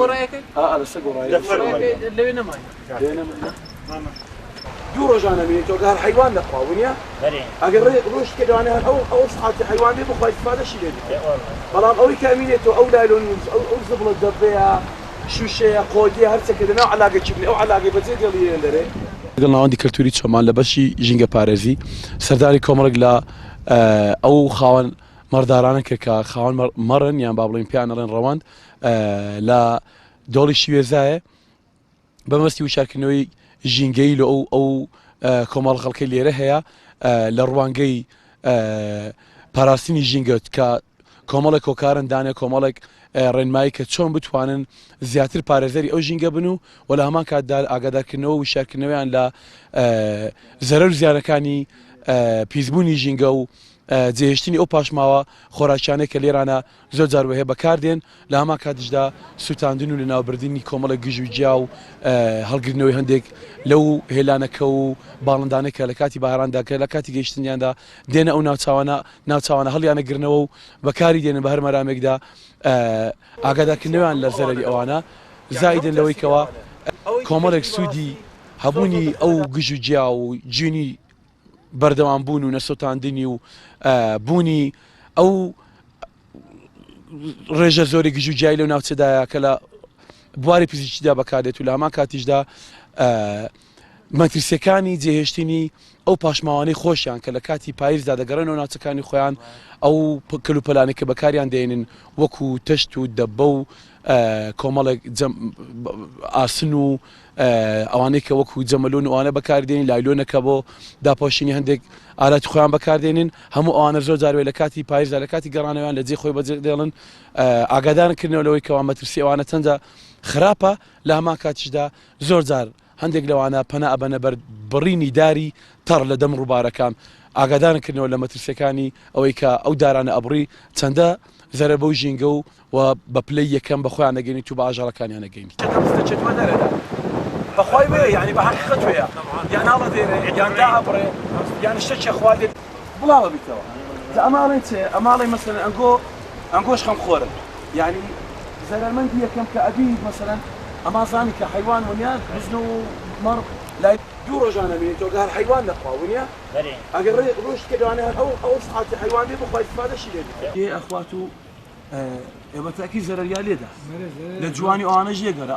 قرآن لسه قرآن اللي نماي دو روزانه من تو قال حيوان نقاونيا اگر روش كده انا او صحاتي حيوان دي بخوي استفاده شي دي والله او كامينته او لايلون او زبله دبيا شوشه قودي هرسه كده نوع علاقه تشبني او علاقه بزيد يلي ندري قلنا عندي كرتوري تشمان لبشي جينجا باريزي سرداري كومرق لا او خاون مردارانه كا خاون مرن يعني بابلين بيانرن روان لا دولي شويزاي بمستي وشاركنوي جینگەی لە ئەو کۆمەڵ خەڵکەی لێرە هەیە لە ڕوانگەی پاراستنی ژینگەت کە کۆمەڵێک کۆکارن دانێ کۆمەڵێک ڕێنمایی کە چۆن بتوانن زیاتر پارێزەری ئەو ژینگە بن و وە لە هەمان کاتدا ئاگادارکردنەوە و شارکردنەوەیان لە زەرەر و زیانەکانی پیسبوونی ژینگە و جێهێشتنی ئەو پاشماوە خۆراکیانەی کە لێرانە زۆر جار وهەیە بەکاردێن لە هەمان کاتیشدا سوتاندن و لە ناوبردننی کۆمەڵە گژوجیا و هەڵگرتنەوەی هەندێک لەو هێلانەکە و باڵندانە کە لە کاتی باهراندا کە لە کاتی گەیشتنیاندا دێنە ئەو ناوچاوانە هەڵیانەگرنەوە و بەکاری دێنن بە هەر مەرامێکدا ئاگادارکردنەوەیان لە زەرەری ئەوانە زایدن لەوەی کەوە کۆمەڵێک سوودی هەبوونی ئەو گژوجیا و جوێنی بەردەوام بوون و نەسۆتاندنی و بوونی ئەو ڕێژە زۆری گژوجیایی لەو ناوچەدایە کە لە بواری پزیشکیدا بەکارێت و لە هەمان کاتیشدا مەترسیەکانی جێهێشتنی ئەو پاشماوانەی خۆشیان کە لە کاتی پاییزدا دەگەڕێنەوە ناوچەکانی خۆیان ئەو کەلوپەلانێک کە بەکاریان دێنن وەکو تەشت و دەبە و کۆمەڵێک ئاسن و ئەوانەی کە وەکو جەمەلۆن ئەوانە بەکاردێنین لایلۆنەکە بۆ داپۆشینی هەندێک ئالاتی خۆیان بەکاردێنین هەموو ئەوانە زۆر جاروێ لە کاتی پاییزدا لە کاتی گەڕانەوەیان لە جێ خۆی بەجێ دێڵن ئاگادارکردنەوە لەوەی کەوا مەترسی ئەوانە چەندە خراپە لە هەمان کاتیشدا زۆر جار هەندێک لەوانە پەنا ئەبەنە بەر بڕینی داری تەڕ لە دەم ڕووبارەکان ئاگادارکردنەوە لە مەترسیەکانی ئەوەی کە ئەو دارانە ئەبڕی چەندە زەرە بەو ژینگە و بە پلەی یەکەم بە خۆیان نەگەینیت و بە ئاژەڵەکانیان نەگەینیت بەخوای وێ یعنی بە حەقیقەت وەیە یان ناڵە دێرێ یان دائەبڕێ یان شتێکی خوا دێت بڵاوە بیتەوە ئەماڵێن چێ ئەماڵی مەسەلەن ئەنگۆش خەمخۆرن یعنی زەرمەندی یەکەم کە ئەبی مەسەلەن ئەما زانی کە حیوان ونیان بزن و مەڕ لای دوو ڕۆژانە بینی تۆ هەر حیوان نەخواونیە ئەگەر ڕۆژ کردوانە ئەو سعاتی حیوان بێ بخوای استفادەشی لێ ئەخوات و بەتاکی زەرەریا لێدا لە جوانی ئەوانەش یەگەرە